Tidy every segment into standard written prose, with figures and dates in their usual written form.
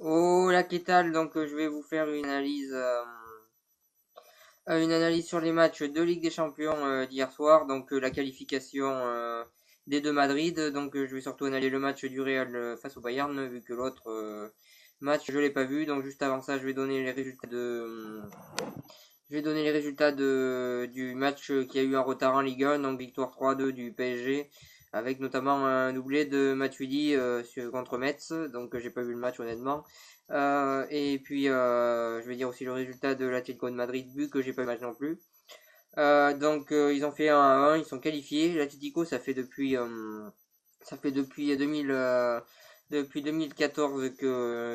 Hola, ¿qué tal? Donc, je vais vous faire une analyse sur les matchs de Ligue des Champions d'hier soir. Donc, la qualification des deux Madrid. Donc, je vais surtout analyser le match du Real face au Bayern, vu que l'autre match je l'ai pas vu. Donc, juste avant ça, je vais donner les résultats du match qui a eu un retard en Ligue 1. Donc, victoire 3-2 du PSG, avec notamment un doublé de Matuidi contre Metz. Donc, j'ai pas vu le match honnêtement. Et puis, je vais dire aussi le résultat de l'Atlético de Madrid, vu que j'ai pas le match non plus. Ils ont fait 1-1, ils sont qualifiés. L'Atlético, ça fait depuis 2014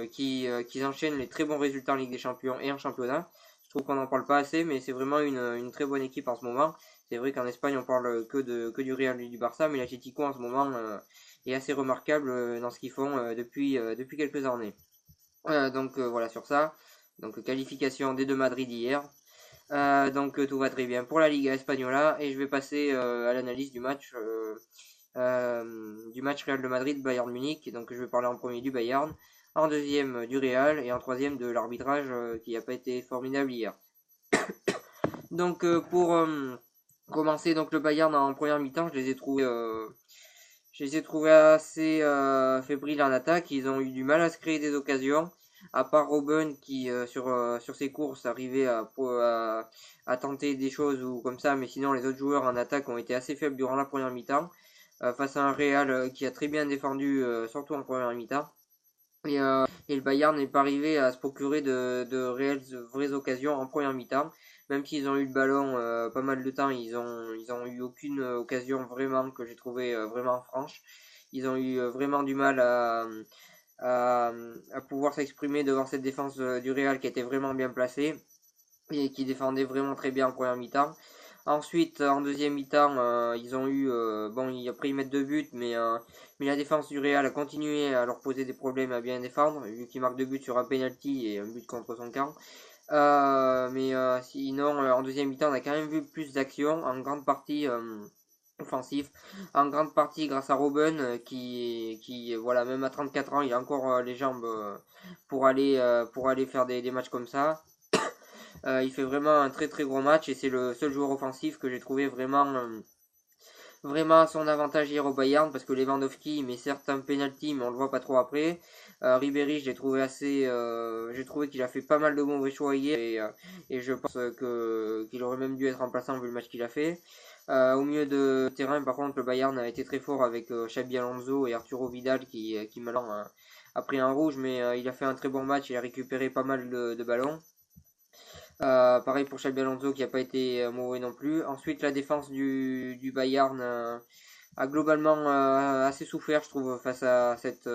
qu'ils enchaînent les très bons résultats en Ligue des Champions et en championnat. Je trouve qu'on n'en parle pas assez, mais c'est vraiment une très bonne équipe en ce moment. C'est vrai qu'en Espagne, on parle que du Real et du Barça, mais l'Atlético en ce moment est assez remarquable dans ce qu'ils font depuis quelques années. Voilà sur ça. Donc qualification des deux Madrid hier. Tout va très bien pour la Liga Espagnola et je vais passer à l'analyse du match Real de Madrid Bayern Munich. Donc je vais parler en premier du Bayern, en deuxième du Real et en troisième de l'arbitrage qui n'a pas été formidable hier. Pour commencer donc le Bayern en première mi-temps, je les ai trouvés assez fébriles en attaque. Ils ont eu du mal à se créer des occasions. À part Robben qui sur ses courses arrivait à tenter des choses ou comme ça, mais sinon les autres joueurs en attaque ont été assez faibles durant la première mi-temps. Face à un Real qui a très bien défendu, surtout en première mi-temps. Et le Bayern n'est pas arrivé à se procurer de réelles vraies occasions en première mi-temps. Même s'ils ont eu le ballon pas mal de temps, ils ont eu aucune occasion vraiment que j'ai trouvé vraiment franche. Ils ont eu vraiment du mal à, à pouvoir s'exprimer devant cette défense du Real qui était vraiment bien placée et qui défendait vraiment très bien en première mi-temps. Ensuite, en deuxième mi-temps, ils ont eu, après ils mettent deux buts, mais la défense du Real a continué à leur poser des problèmes à bien défendre, vu qu'ils marquent deux buts sur un penalty et un but contre son camp. Sinon, en deuxième mi-temps, on a quand même vu plus d'actions, en grande partie offensif, en grande partie grâce à Robben, voilà, même à 34 ans, il a encore les jambes pour aller faire des matchs comme ça. Il fait vraiment un très très gros match et c'est le seul joueur offensif que j'ai trouvé vraiment à son avantage hier au Bayern parce que Lewandowski met certes un penalty mais on le voit pas trop après. Ribéry, j'ai trouvé qu'il a fait pas mal de mauvais choix hier et je pense qu'il aurait même dû être remplaçant vu le match qu'il a fait. Au milieu de terrain, par contre, le Bayern a été très fort avec Xabi Alonso et Arturo Vidal qui maintenant a pris un rouge, mais il a fait un très bon match. Il a récupéré pas mal de ballons. Pareil pour Xabi Alonso qui n'a pas été mauvais non plus. Ensuite, la défense du Bayern a globalement assez souffert, je trouve, face à cette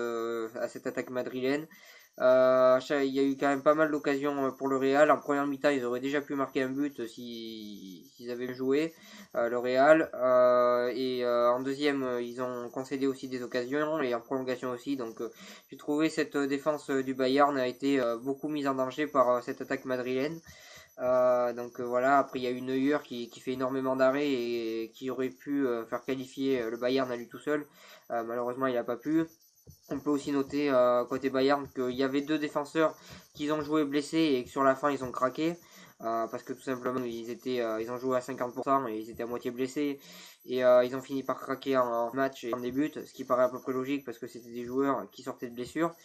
attaque madrilène. Il y a eu quand même pas mal d'occasions pour le Real. En première mi-temps, ils auraient déjà pu marquer un but s'ils avaient joué le Real. En deuxième, ils ont concédé aussi des occasions et en prolongation aussi. J'ai trouvé cette défense du Bayern a été beaucoup mise en danger par cette attaque madrilène. Voilà, après il y a eu Neuer qui fait énormément d'arrêts et qui aurait pu faire qualifier le Bayern à lui tout seul. Malheureusement, il n'a pas pu. On peut aussi noter côté Bayern qu'il y avait deux défenseurs qui ont joué blessés et que sur la fin ils ont craqué. Parce que tout simplement ils ont joué à 50% et ils étaient à moitié blessés et ils ont fini par craquer en match et en début, ce qui paraît à peu près logique parce que c'était des joueurs qui sortaient de blessures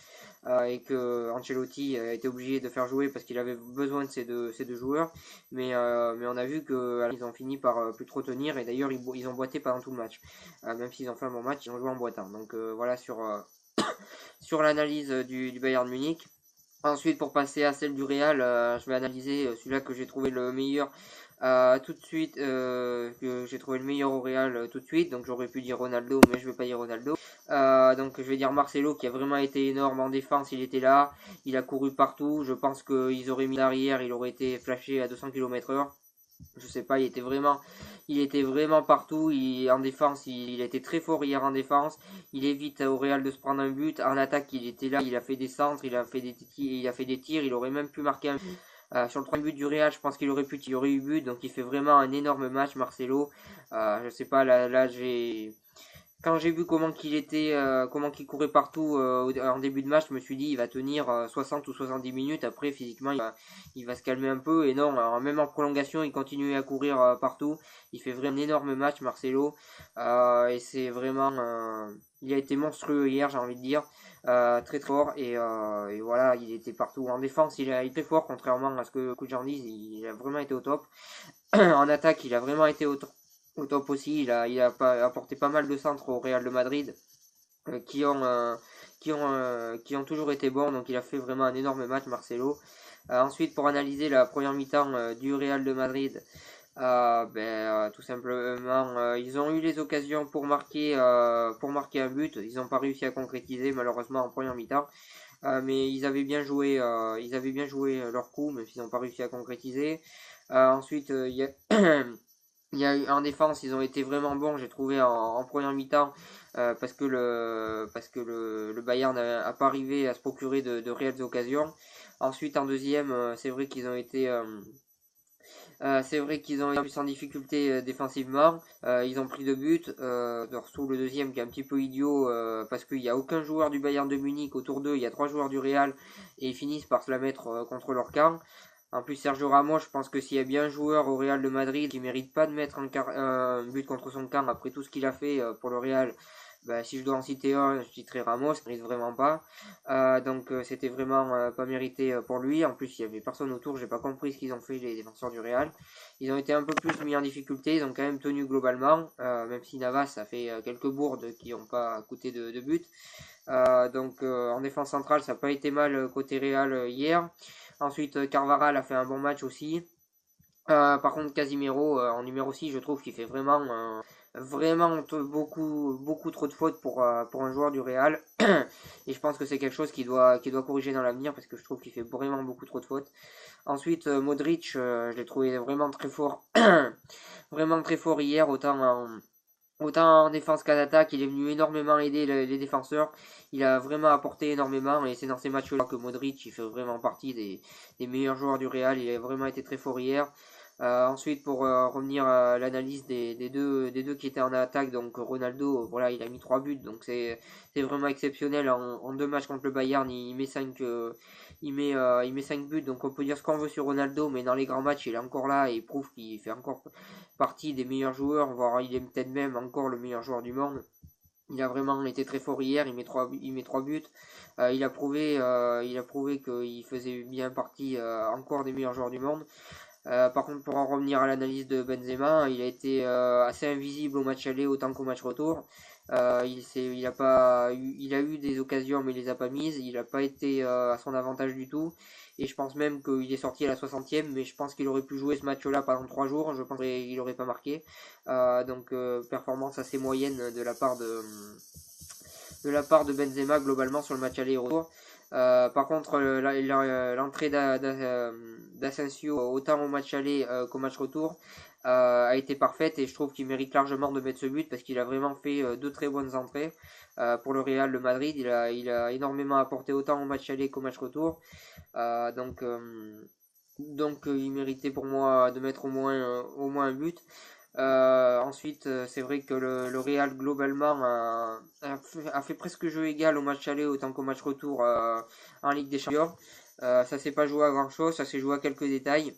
et que Ancelotti était obligé de faire jouer parce qu'il avait besoin de ces deux joueurs. Mais on a vu qu'ils ont fini par plus trop tenir et d'ailleurs ils ont boité pendant tout le match. Même s'ils ont fait un bon match, ils ont joué en boitant. Voilà sur l'analyse du Bayern Munich. Ensuite, pour passer à celle du Real, je vais analyser celui-là que j'ai trouvé le meilleur tout de suite, que j'ai trouvé le meilleur au Real tout de suite. Donc j'aurais pu dire Ronaldo, mais je vais pas dire Ronaldo. Je vais dire Marcelo qui a vraiment été énorme en défense. Il était là, il a couru partout. Je pense qu'ils auraient mis l'arrière, il aurait été flashé à 200 km/h. Je sais pas, il était vraiment partout. En défense, il était très fort hier en défense. Il évite au Real de se prendre un but. En attaque, il était là, il a fait des centres, il a fait des tirs. Il aurait même pu marquer un but. Sur le premier but du Real, je pense qu'il aurait eu but. Donc il fait vraiment un énorme match, Marcelo. Je sais pas, là quand j'ai vu comment qu'il courait partout en début de match, je me suis dit il va tenir 60 ou 70 minutes. Après, physiquement, il va se calmer un peu. Et non, alors, même en prolongation, il continue à courir partout. Il fait vraiment un énorme match, Marcelo. Et c'est vraiment, il a été monstrueux hier, j'ai envie de dire. Très très fort. Et voilà, il était partout. En défense, il a été fort, contrairement à ce que beaucoup de gens disent. Il a vraiment été au top. En attaque, il a vraiment été au top aussi. Il a apporté pas mal de centres au Real de Madrid euh, qui ont, euh, qui ont toujours été bons. Donc il a fait vraiment un énorme match, Marcelo. Ensuite, pour analyser la première mi-temps du Real de Madrid, tout simplement, ils ont eu les occasions pour marquer un but. Ils n'ont pas réussi à concrétiser malheureusement en première mi-temps. Mais ils avaient bien joué leur coup, même s'ils n'ont pas réussi à concrétiser. Ensuite, il y a il y a eu en défense, ils ont été vraiment bons, j'ai trouvé en première mi-temps, parce que le Bayern n'a pas arrivé à se procurer de réelles occasions. Ensuite, en deuxième, c'est vrai qu'ils ont été plus en difficulté défensivement. Ils ont pris 2 buts. Surtout le deuxième qui est un petit peu idiot parce qu'il n'y a aucun joueur du Bayern de Munich autour d'eux. Il y a 3 joueurs du Real et ils finissent par se la mettre contre leur camp. En plus, Sergio Ramos, je pense que s'il y a bien un joueur au Real de Madrid qui mérite pas de mettre un but contre son camp après tout ce qu'il a fait pour le Real, bah, si je dois en citer un, je citerai Ramos, il mérite vraiment pas. C'était vraiment pas mérité pour lui. En plus, il y avait personne autour, j'ai pas compris ce qu'ils ont fait les défenseurs du Real. Ils ont été un peu plus mis en difficulté, ils ont quand même tenu globalement, même si Navas a fait quelques bourdes qui n'ont pas coûté de but. En défense centrale, ça n'a pas été mal côté Real hier. Ensuite, Carvajal a fait un bon match aussi. Par contre, Casimiro en numéro 6, je trouve qu'il fait vraiment beaucoup trop de fautes pour un joueur du Real. Et je pense que c'est quelque chose qu'il doit corriger dans l'avenir parce que je trouve qu'il fait vraiment beaucoup trop de fautes. Ensuite, Modric, je l'ai trouvé vraiment très fort. Vraiment très fort hier, autant en défense qu'en attaque, il est venu énormément aider les défenseurs. Il a vraiment apporté énormément et c'est dans ces matchs-là que Modric il fait vraiment partie des meilleurs joueurs du Real. Il a vraiment été très fort hier. Ensuite, pour revenir à l'analyse des deux qui étaient en attaque, donc Ronaldo, voilà, il a mis 3 buts, donc c'est vraiment exceptionnel. En 2 matchs contre le Bayern, il met 5 buts, donc on peut dire ce qu'on veut sur Ronaldo, mais dans les grands matchs, il est encore là et il prouve qu'il fait encore partie des meilleurs joueurs, voire il est peut-être même encore le meilleur joueur du monde. Il a vraiment été très fort hier, il met 3 buts. Il a prouvé qu'il faisait bien partie encore des meilleurs joueurs du monde. Par contre, pour en revenir à l'analyse de Benzema, il a été assez invisible au match aller autant qu'au match retour. Il a eu des occasions mais il les a pas mises. Il n'a pas été à son avantage du tout. Et je pense même qu'il est sorti à la 60e, mais je pense qu'il aurait pu jouer ce match-là pendant 3 jours. Je pense qu'il n'aurait pas marqué. Performance assez moyenne de la part de Benzema globalement sur le match aller et retour. Par contre, l'entrée d'Asensio, autant au match aller qu'au match retour, a été parfaite et je trouve qu'il mérite largement de mettre ce but parce qu'il a vraiment fait 2 très bonnes entrées pour le Real de Madrid. Il a énormément apporté autant au match aller qu'au match retour. Euh, donc, euh, il méritait pour moi de mettre au moins un but. Ensuite, c'est vrai que le Real globalement a fait presque jeu égal au match aller autant qu'au match retour en Ligue des Champions. Ça s'est pas joué à grand chose, ça s'est joué à quelques détails.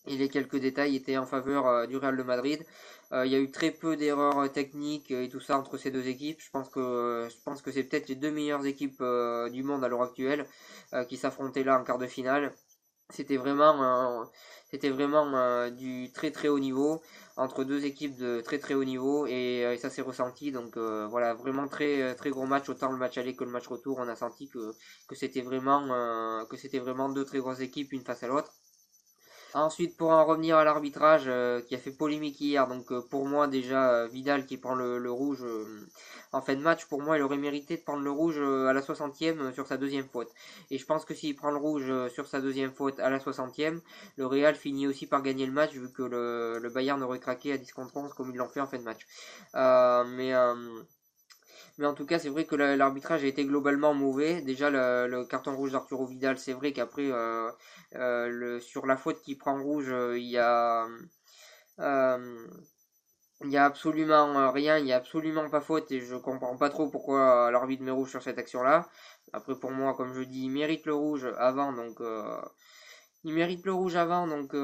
Et les quelques détails étaient en faveur du Real de Madrid. Il y a eu très peu d'erreurs techniques et tout ça entre ces deux équipes. Je pense que c'est peut-être les 2 meilleures équipes du monde à l'heure actuelle qui s'affrontaient là en quart de finale. C'était vraiment, c'était vraiment du très très haut niveau entre 2 équipes de très très haut niveau et ça s'est ressenti. Voilà, vraiment très gros match, autant le match aller que le match retour. On a senti que c'était vraiment 2 très grosses équipes une face à l'autre. Ensuite, pour en revenir à l'arbitrage qui a fait polémique hier, pour moi déjà Vidal qui prend le rouge en fin de match, pour moi il aurait mérité de prendre le rouge à la 60e sur sa deuxième faute. Et je pense que s'il prend le rouge sur sa deuxième faute à la 60e, le Real finit aussi par gagner le match vu que le Bayern aurait craqué à 10 contre 11 comme ils l'ont fait en fin de match. Euh, mais euh, mais en tout cas, c'est vrai que l'arbitrage a été globalement mauvais. Déjà, le carton rouge d'Arturo Vidal, c'est vrai qu'après, sur la faute qui prend rouge, il y a. euh, Il y a absolument rien, il y a absolument pas faute et je comprends pas trop pourquoi l'arbitre met rouge sur cette action-là. Après pour moi, comme je dis, il mérite le rouge avant, donc il mérite le rouge avant, donc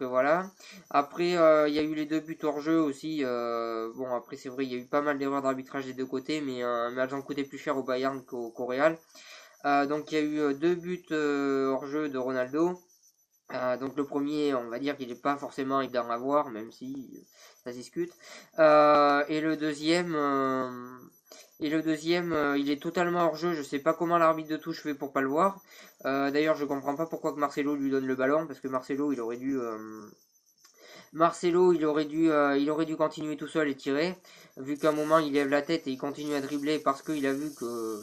voilà. Après, il y a eu les deux buts hors jeu aussi. Bon, après c'est vrai, il y a eu pas mal d'erreurs d'arbitrage des deux côtés, mais elles ont coûté plus cher au Bayern qu'au Real. Donc il y a eu deux buts hors jeu de Ronaldo. Donc le premier, on va dire qu'il n'est pas forcément évident à voir, même si ça se discute. Et le deuxième, il est totalement hors jeu. Je sais pas comment l'arbitre de touche fait pour pas le voir. D'ailleurs, je comprends pas pourquoi que Marcelo lui donne le ballon, parce que Marcelo, il aurait dû continuer tout seul et tirer, vu qu'à un moment il lève la tête et il continue à dribbler parce qu'il a vu que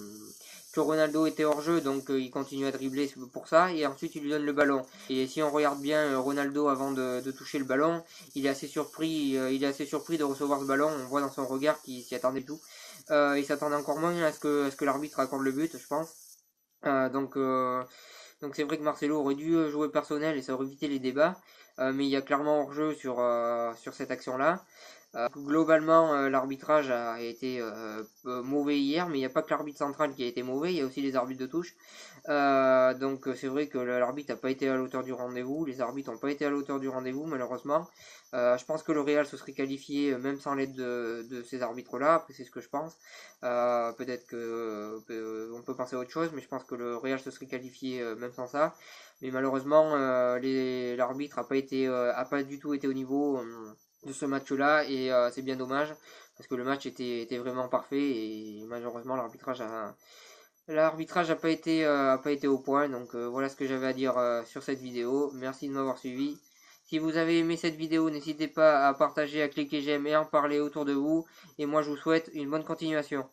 Ronaldo était hors jeu, donc il continue à dribbler pour ça, et ensuite il lui donne le ballon. Et si on regarde bien Ronaldo avant de toucher le ballon, il est assez surpris de recevoir ce ballon. On voit dans son regard qu'il s'y attendait tout. Il s'attendait encore moins à ce que l'arbitre accorde le but, je pense. Euh, donc euh, donc c'est vrai que Marcelo aurait dû jouer personnel et ça aurait évité les débats. Mais il y a clairement hors-jeu sur cette action-là. Globalement, l'arbitrage a été mauvais hier, mais il n'y a pas que l'arbitre central qui a été mauvais, il y a aussi les arbitres de touche. Donc c'est vrai que l'arbitre n'a pas été à l'auteur du rendez-vous, les arbitres n'ont pas été à l'auteur du rendez-vous malheureusement. Je pense que le Real se serait qualifié même sans l'aide de ces arbitres-là, après c'est ce que je pense. Peut-être que on peut penser à autre chose, mais je pense que le Real se serait qualifié même sans ça. Mais malheureusement, l'arbitre a pas du tout été au niveau de ce match-là et c'est bien dommage parce que le match était vraiment parfait et malheureusement l'arbitrage a pas été au point. Donc voilà ce que j'avais à dire sur cette vidéo. Merci de m'avoir suivi. Si vous avez aimé cette vidéo, n'hésitez pas à partager, à cliquer j'aime et à en parler autour de vous. Et moi je vous souhaite une bonne continuation.